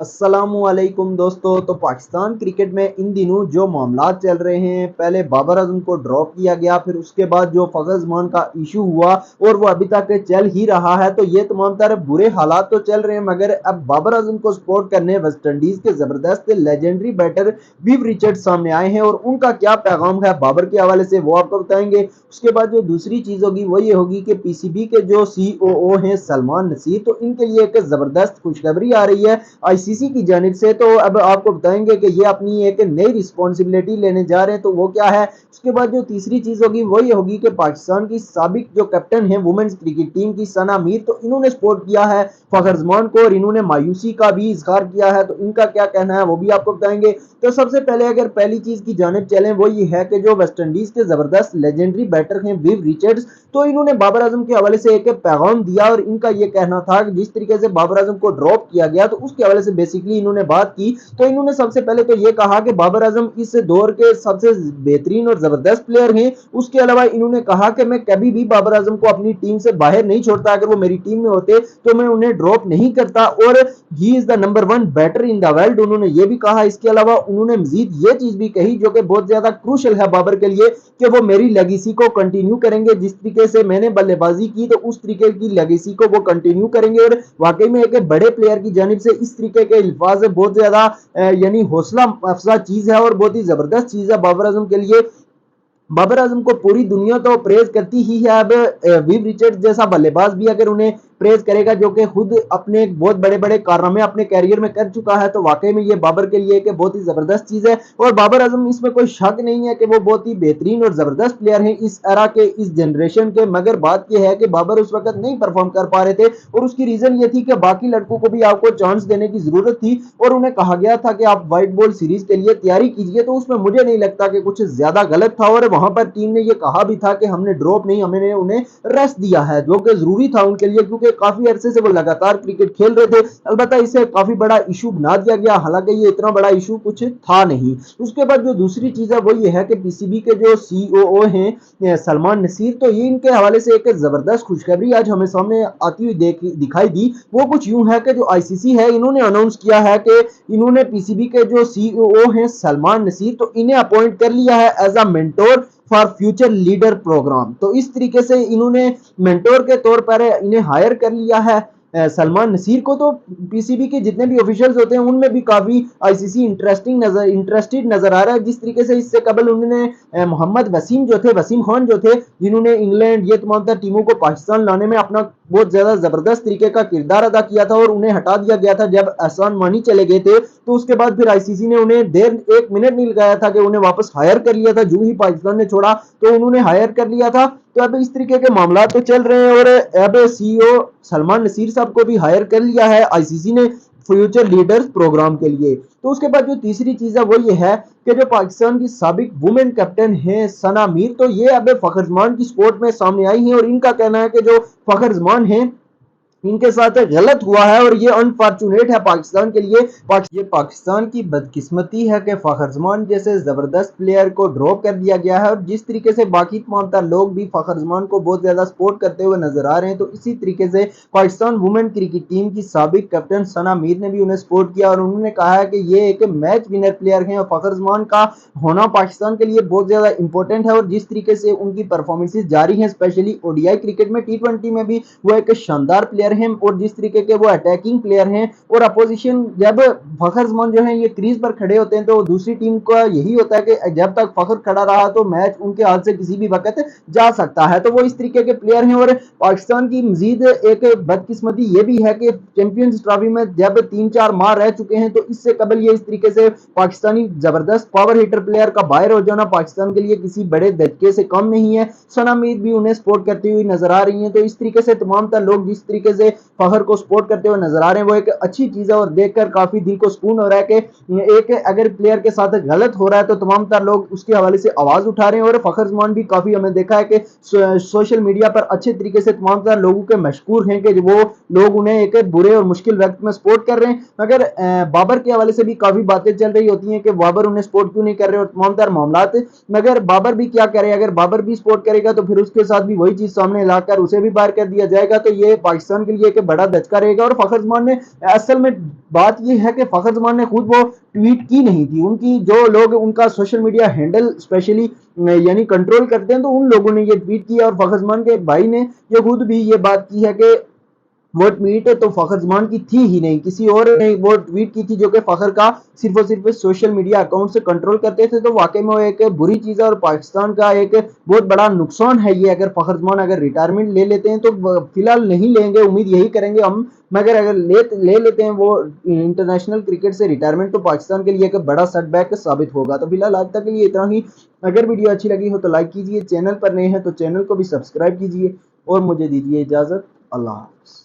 अस्सलामु अलैकुम दोस्तों। तो पाकिस्तान क्रिकेट में इन दिनों जो मामलात चल रहे हैं, पहले बाबर आजम को ड्रॉप किया गया, फिर उसके बाद जो फ़खर ज़मान का इशू हुआ और वो अभी तक चल ही रहा है। तो ये तमाम तरह बुरे हालात तो चल रहे हैं, मगर अब बाबर आजम को सपोर्ट करने वेस्ट इंडीज़ के ज़बरदस्त लेजेंडरी बैटर विव रिचर्ड सामने आए हैं और उनका क्या पैगाम है बाबर के हवाले से वो आपको बताएंगे। उसके बाद जो दूसरी चीज़ होगी वो ये होगी कि पीसीबी के जो COO हैं सलमान नसीर, तो इनके लिए एक ज़बरदस्त खुशखबरी आ रही है आईसीसी की जानिब से। तो अब आपको बताएंगे कि ये अपनी एक नई रिस्पॉन्सिबिलिटी लेने जा रहे हैं, तो वो क्या है। उसके बाद जो तीसरी चीज होगी वो ये होगी कि पाकिस्तान की साबिक जो कैप्टन है वुमेन्स क्रिकेट टीम की सना मीर, तो इन्होंने सपोर्ट किया है फखर जमान को और इन्होंने मायूसी का भी इजहार किया है। तो इनका क्या कहना है वो भी आपको बताएंगे। तो सबसे पहले अगर पहली चीज की जानिब चलें वो ये है कि जो वेस्ट इंडीज के जबरदस्त लेजेंडरी बैटर हैं विव रिचर्ड्स, तो इन्होंने बाबर आजम के हवाले से एक पैगाम दिया और इनका यह कहना था कि जिस तरीके से बाबर आजम को ड्रॉप किया गया तो उसके हवाले से बेसिकली इन्होंने बात की। तो इन्होंने सबसे पहले तो ये कहा कि बाबर आजम इस दौर के सबसे बेहतरीन और जबरदस्त प्लेयर हैं। उसके अलावा इन्होंने कहा कि मैं कभी भी बाबर आजम को अपनी टीम से बाहर नहीं छोड़ता, अगर वो मेरी टीम में होते तो मैं उन्हें ड्रॉप नहीं करता और ही is the number 1 batter in the world, उन्होंने ये भी कहा। इसके अलावा उन्होंने मजीद ये चीज भी कही जो कि बहुत ज्यादा क्रूशल है बाबर के लिए कि वो मेरी लेगेसी को कंटिन्यू करेंगे, जिस तरीके से मैंने बल्लेबाजी की तो उस तरीके की लेगेसी को वो कंटिन्यू करेंगे। और वाकई में एक बड़े प्लेयर की जानिब से इस तरीके के अल्फाज बहुत ज्यादा यानी हौसला अफजा चीज है और बहुत ही जबरदस्त चीज है बाबर आजम के लिए। बाबर आजम को पूरी दुनिया तो प्रेज करती ही है, अब विव रिचर्ड जैसा बल्लेबाज भी अगर उन्हें प्रेज करेगा जो कि खुद अपने बहुत बड़े बड़े कारनामे अपने कैरियर में कर चुका है, तो वाकई में ये बाबर के लिए एक बहुत ही जबरदस्त चीज है। और बाबर आजम इसमें कोई शक नहीं है कि वो बहुत ही बेहतरीन और जबरदस्त प्लेयर हैं इस एरा के, इस जनरेशन के। मगर बात यह है कि बाबर उस वक्त नहीं परफॉर्म कर पा रहे थे और उसकी रीजन ये थी कि बाकी लड़कों को भी आपको चांस देने की जरूरत थी और उन्हें कहा गया था कि आप व्हाइट बॉल सीरीज के लिए तैयारी कीजिए। तो उसमें मुझे नहीं लगता कि कुछ ज्यादा गलत था और वहां पर टीम ने यह कहा भी था कि हमने ड्रॉप नहीं, हमने उन्हें रेस्ट दिया है, जो कि जरूरी था उनके लिए क्योंकि काफी अरसे से वो लगातार क्रिकेट खेल रहे थे। अलबत्ता इसे काफी बड़ा इशू बना दिया गया, हालांकि ये इतना बड़ा इशू कुछ था नहीं। उसके बाद जो दूसरी चीज है वो ये है कि पीसीबी के जो COO हैं सलमान नसीर, तो ये इनके हवाले से एक जबरदस्त खुशखबरी आज हमें सामने आती हुई दिखाई दी। वो कुछ यूं है कि जो आईसीसी है इन्होंने अनाउंस किया है कि इन्होंने पीसीबी के जो COO हैं सलमान नसीर, तो इन्हें अपॉइंट कर लिया है as a mentor for future leader programme. तो इस तरीके से इन्होंने मेंटोर के तौर पर इन्हें हायर कर लिया है सलमान नसीर को। तो पीसीबी के जितने भी ऑफिशियल्स होते हैं उनमें भी काफी आईसीसी इंटरेस्टेड नजर आ रहा है। जिस तरीके से इससे कबल उन्होंने मोहम्मद वसीम खान जो थे जिन्होंने इंग्लैंड ये तमाम टीमों को पाकिस्तान लाने में अपना बहुत ज्यादा जबरदस्त तरीके का किरदार अदा किया था और उन्हें हटा दिया गया था जब एहसान मानी चले गए थे। तो उसके बाद फिर आईसीसी ने उन्हें देर 1 मिनट नहीं लगाया था कि उन्हें वापस हायर कर लिया था। जो ही पाकिस्तान ने छोड़ा तो उन्होंने हायर कर लिया था। तो अब इस तरीके के मामला तो चल रहे हैं और अब CEO सलमान नसीर साहब को भी हायर कर लिया है आईसीसी ने फ्यूचर लीडर्स प्रोग्राम के लिए। तो उसके बाद जो तीसरी चीज है वो ये है कि जो पाकिस्तान की साबिक वुमेन कैप्टन है सना मीर, तो ये अब फखर जमान की स्पोर्ट में सामने आई है और इनका कहना है कि जो फखर जमान है इनके साथ गलत हुआ है और ये अनफॉर्चुनेट है पाकिस्तान के लिए। ये पाकिस्तान की बदकिस्मती है कि फखर जमान जैसे जबरदस्त प्लेयर को ड्रॉप कर दिया गया है और जिस तरीके से बाकी तमाम लोग भी फखर जमान को बहुत ज्यादा सपोर्ट करते हुए नजर आ रहे हैं, तो इसी तरीके से पाकिस्तान वुमेन क्रिकेट टीम की साबिक कैप्टन सना मीर ने भी उन्हें सपोर्ट किया और उन्होंने कहा है कि ये एक मैच विनर प्लेयर है और फखर जमान का होना पाकिस्तान के लिए बहुत ज्यादा इंपॉर्टेंट है। और जिस तरीके से उनकी परफॉर्मेंसेज जारी है स्पेशली ओडीआई क्रिकेट में, T20 में भी वो एक शानदार प्लेयर हैं और जिस तरीके के वो अटैकिंग प्लेयर हैं। और अपोजिशन जब फखर जमान जो है ये क्रीज पर खड़े होते हैं तो दूसरी टीम का यही होता है कि जब तक फखर खड़ा रहा तो मैच उनके हाथ से किसी भी वक्त जा सकता है। तो वो इस तरीके के प्लेयर हैं। और पाकिस्तान की मजीद एक बदकिस्मती ये भी है कि चैंपियंस ट्रॉफी में जब 3-4 माह रह चुके हैं, तो इससे कबल ये इस तरीके से पाकिस्तानी जबरदस्त पावर हिटर प्लेयर का बाहर हो जाना पाकिस्तान के लिए किसी बड़े धक्के से कम नहीं है। सना मीर भी उन्हें सपोर्ट करती हुई नजर आ रही है। तो इस तरीके से तमाम लोग जिस तरीके से फखर को सपोर्ट करते हुए नजर आ रहे हैं वो एक अच्छी चीज है और देखकर काफी दिल को सुकून हो रहा है कि एक अगर प्लेयर के साथ गलत हो रहा है तो तमाम लोग उसके हवाले से आवाज उठा रहे हैं। और फखर जमान भी काफी हमें देखा है कि सोशल मीडिया पर अच्छे तरीके से तमाम लोगों के मशहूर हैं कि वो लोग उन्हें एक बुरे और मुश्किल वक्त में सपोर्ट कर रहे हैं। मगर बाबर के हवाले से भी काफी बातें चल रही होती हैं कि बाबर उन्हें सपोर्ट क्यों नहीं कर रहे और तमाम मामला। मगर बाबर भी क्या करे, अगर बाबर भी सपोर्ट करेगा तो फिर उसके साथ भी वही चीज सामने लाकर उसे भी बाहर कर दिया जाएगा। तो ये पाकिस्तान के लिए एक बड़ा धचका रहेगा। और फखर जमान ने असल में बात यह है कि फखर जमान ने खुद वो ट्वीट की नहीं थी, उनकी जो लोग उनका सोशल मीडिया हैंडल स्पेशली यानी कंट्रोल करते हैं, तो उन लोगों ने ये ट्वीट किया। और फखर जमान के भाई ने ये खुद भी ये बात की है कि वो ट्वीट तो फखर जमान की थी ही नहीं, किसी और ने वो ट्वीट की थी जो कि फखर का सिर्फ और सिर्फ सोशल मीडिया अकाउंट से कंट्रोल करते थे। तो वाकई में वो एक बुरी चीज़ है और पाकिस्तान का एक बहुत बड़ा नुकसान है ये। अगर फखर जमान अगर रिटायरमेंट ले लेते हैं, तो फिलहाल नहीं लेंगे, उम्मीद यही करेंगे हम, मगर अगर ले लेते हैं वो इंटरनेशनल क्रिकेट से रिटायरमेंट, तो पाकिस्तान के लिए एक बड़ा सेटबैक साबित होगा। तो फिलहाल आज तक के लिए इतना ही। अगर वीडियो अच्छी लगी हो तो लाइक कीजिए, चैनल पर नए हैं तो चैनल को भी सब्सक्राइब कीजिए और मुझे दीजिए इजाज़त। अल्लाह हाफ़िज़।